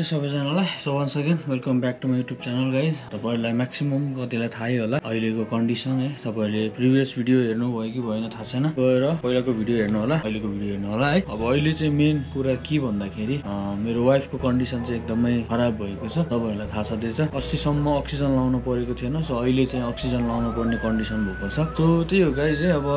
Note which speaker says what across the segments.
Speaker 1: सबैजनालाई so once again welcome back to my YouTube channel guys. तपाईहरुलाई maximum कतिलाई थाहै होला अहिलेको कन्डिसन है। तपाईहरुले प्रिभियस भिडियो हेर्नु भयो कि भएन थाहा छैन, गएर पहिलाको भिडियो हेर्नु होला, अहिलेको भिडियो हेर्नु होला है। अब अहिले चाहिँ मेन कुरा के भन्दाखेरि मेरो वाइफको कन्डिसन चाहिँ एकदमै खराब भएको छ। तपाईहरुलाई थाहा छँदैछ अस्तिसम्म अक्सिजन लाउनु परेको थिएन, सो अहिले चाहिँ अक्सिजन लाउनु पर्ने कन्डिसन भएको छ। सो त्यही हो गाइज है। अब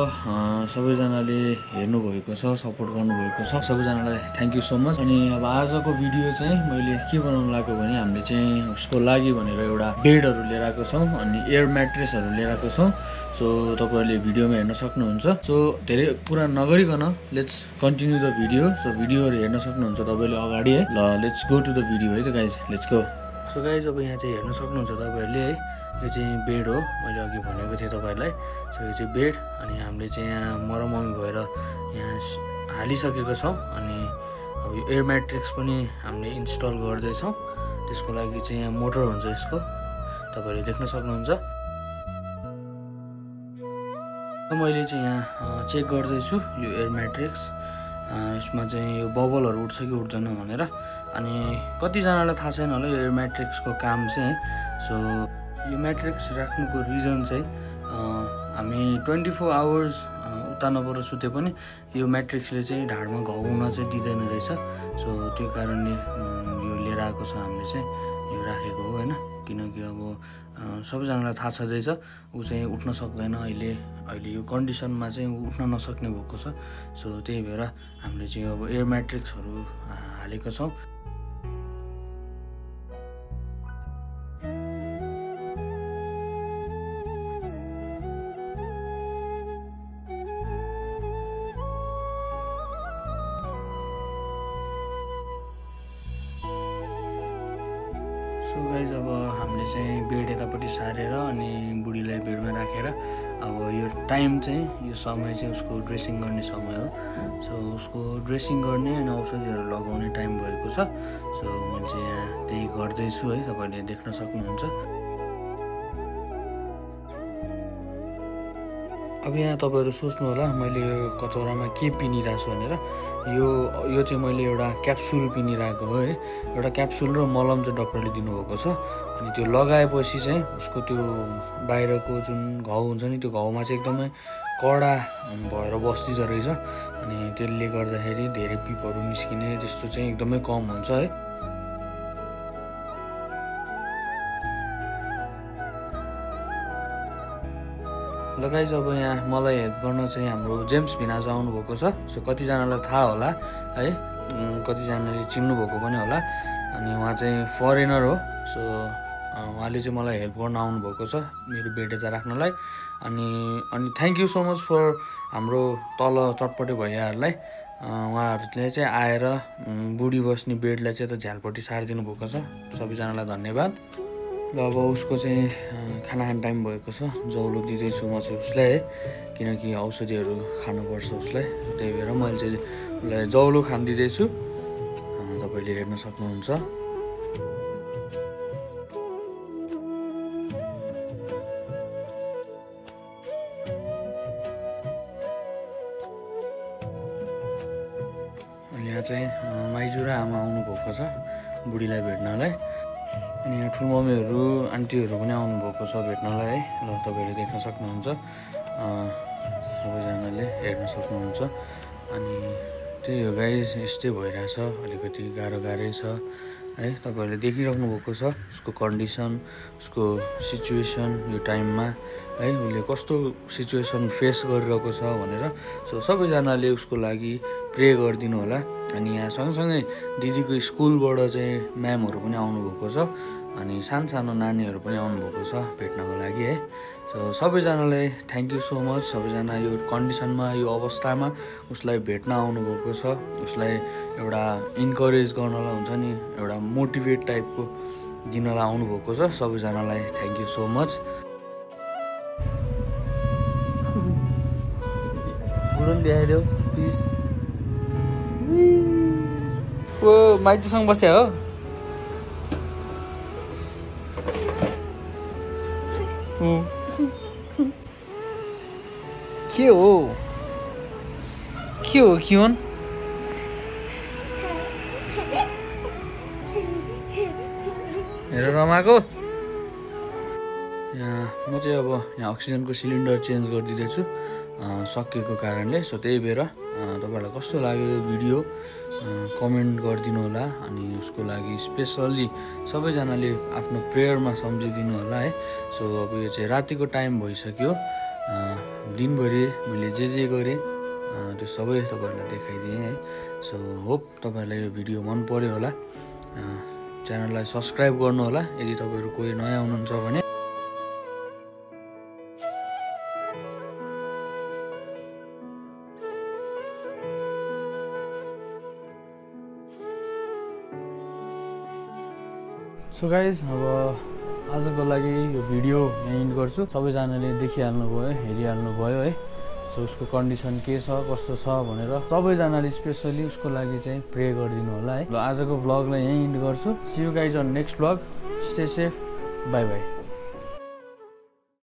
Speaker 1: सबैजनाले हेर्नु भएको छ, सपोर्ट गर्नु भएको छ, सबैजनालाई थ्याङ्क यू सो मच। अनि अब आजको भिडियो चाहिँ मैले के बनाउनु लाग्यो भने हामीले चाहिँ उसको लागि भनेर एउटा बेडहरू लिएर आएको छौँ अनि एयर म्याट्रेसहरू लिएर आएको छौँ। सो तपाईहरुले भिडियोमा हेर्न सक्नुहुन्छ। सो धेरै कुरा नगरिकन let's continue the video. So भिडियोहरू हेर्न सक्नुहुन्छ तपाईले अगाडि है। ल let's go to the video है त guys, let's go. So guys अब यहाँ चाहिँ हेर्न सक्नुहुन्छ तपाईहरुले है, यो चाहिँ बेड हो, मैले अघि भनेको थिएँ तपाईहरुलाई। सो यो चाहिँ बेड अनि हामीले चाहिँ यहाँ मरममी भएर यहाँ हालिसकेको छौँ। अनि अब यो एयर म्याट्रिक्स पनि हामीले इन्स्टल गर्दैछौँ। त्यसको लागि चाहिँ यहाँ मोटर हुन्छ यसको, तपाईहरुले देख्न सक्नुहुन्छ। मैले चाहिँ यहाँ चेक गर्दैछु यो एयर म्याट्रिक्स, यसमा चाहिँ यो बबलहरू उठ्छ कि उठ्दैन भनेर। अनि कतिजनालाई थाहा छैन होला यो एयर म्याट्रिक्सको काम चाहिँ। सो यो म्याट्रिक्स राख्नुको रिजन चाहिँ हामी 24 आवर्स उता नपर सुते पनि यो म्याट्रिक्सले चाहिँ ढाडमा घाउ हुन चाहिँ दिँदैन रहेछ। सो त्यो कारणले यो लिएर आएको छ हामीले चाहिँ, यो राखेको हो होइन। किनकि अब सबैजनालाई थाहा छँदैछ ऊ चाहिँ उठ्न सक्दैन, अहिले यो कन्डिसनमा चाहिँ उठ्न नसक्ने भएको छ। सो त्यही भएर हामीले चाहिँ अब एयर म्याट्रिक्सहरू हालेको छौँ। सो गाइज अब हामीले चाहिँ बेड यतापट्टि सारेर अनि बुढीलाई बेडमा राखेर अब यो टाइम चाहिँ यो समय चाहिँ उसको ड्रेसिङ गर्ने समय हो। सो उसको ड्रेसिङ गर्ने अनि औषधिहरू लगाउने टाइम भएको छ। सो मैले चाहिँ यहाँ त्यही गर्दैछु है, तपाईँले देख्न सक्नुहुन्छ। अब यहाँ तपाईँहरू सोच्नु होला मैले यो कचौरामा के पिनिरहेको छु भनेर। यो चाहिँ मैले एउटा क्याप्सुल पिनिरहेको हो है। एउटा क्याप्सुल र मलम चाहिँ डक्टरले दिनुभएको छ। अनि त्यो लगाएपछि चाहिँ उसको त्यो बाहिरको जुन घाउ हुन्छ नि, त्यो घाउमा चाहिँ एकदमै कडा भएर बस्दिँदो रहेछ। अनि त्यसले गर्दाखेरि धेरै पिपहरू निस्किने त्यस्तो चाहिँ एकदमै कम हुन्छ है। ल गाइज अब यहाँ मलाई हेल्प गर्न चाहिँ हाम्रो जेम्स भिनाजु आउनुभएको छ। सो कतिजनालाई थाहा होला है, कतिजनाले चिन्नुभएको पनि होला। अनि उहाँ चाहिँ फरेनर हो। सो उहाँले चाहिँ मलाई हेल्प गर्न आउनुभएको छ मेरो बेड यता राख्नलाई। अनि thank you so much for हाम्रो तल चटपटे भैयाहरूलाई। उहाँहरूले चाहिँ आएर बुढी बस्ने बेडलाई चाहिँ यता झ्यालपट्टि सारिदिनु भएको छ। सबैजनालाई धन्यवाद। ल अब उसको चाहिँ खाना खाने टाइम भएको छ, जौलो दिँदैछु म चाहिँ उसलाई है, किनकि औषधिहरू खानुपर्छ उसलाई। त्यही भएर मैले चाहिँ उसलाई जौलो खान दिँदैछु, तपाईँले हेर्न सक्नुहुन्छ। यहाँ चाहिँ माइजू र आमा आउनुभएको छ बुढीलाई भेट्नलाई। अनि यहाँ ठुलमम्मीहरू आन्टीहरू पनि आउनुभएको छ भेट्नलाई है। ल तपाईँहरूले देख्न सक्नुहुन्छ, सबैजनाले हेर्न सक्नुहुन्छ। अनि त्यही हो गाइज, यस्तै भइरहेछ, अलिकति गाह्रै छ है। तपाईँहरूले देखिराख्नु भएको छ उसको कन्डिसन, उसको सिचुएसन यो टाइममा है, उसले कस्तो सिचुएसन फेस गरिरहेको छ भनेर। सो सबैजनाले उसको लागि प्रे गरिदिनु होला। अनि यहाँ सँगसँगै दिदीको स्कुलबाट चाहिँ म्यामहरू पनि आउनुभएको छ। अनि सानो नानीहरू पनि आउनुभएको छ भेट्नको लागि है। सो सबैजनालाई थ्याङ्क यू सो मच। सबैजना यो कन्डिसनमा, यो अवस्थामा उसलाई भेट्न आउनुभएको छ। उसलाई एउटा इन्करेज गर्नलाई हुन्छ नि, एउटा मोटिभेट टाइपको दिनलाई आउनुभएको छ। सबैजनालाई thank you so much. Gurung देखाइदेऊ प्लिज। ओ माइजूसँग बस्या हो। के हो कियोन हेर रमाको यहाँ म चाहिँ अब यहाँ अक्सिजनको सिलिन्डर चेन्ज गरिदिँदैछु सकिएको कारणले। सो त्यही भएर तपाईँहरूलाई कस्तो लाग्यो यो भिडियो कमेन्ट गरिदिनु होला अनि उसको लागि स्पेसल्ली सबैजनाले आफ्नो प्रेयरमा सम्झिदिनु होला है। सो अब यो चाहिँ रातिको टाइम भइसक्यो, दिनभरि मैले जे गरेँ त्यो सबै तपाईँहरूलाई देखाइदिएँ है। सो होप तपाईँहरूलाई यो भिडियो मन पर्यो होला। च्यानललाई सब्सक्राइब गर्नु होला यदि तपाईँहरू कोही नयाँ हुनुहुन्छ भने। सो गाइज अब आजको लागि यो भिडियो यहाँ इन्ड गर्छु। सबैजनाले देखिहाल्नु भयो, हेरिहाल्नु भयो है। सो उसको कन्डिसन के छ कस्तो छ भनेर सबैजनाले स्पेसली उसको लागि चाहिँ प्रे गरिदिनु होला है। ल आजको भ्लगलाई यहीँ इन्ड गर्छु। See you guys on next vlog. Stay safe, bye by.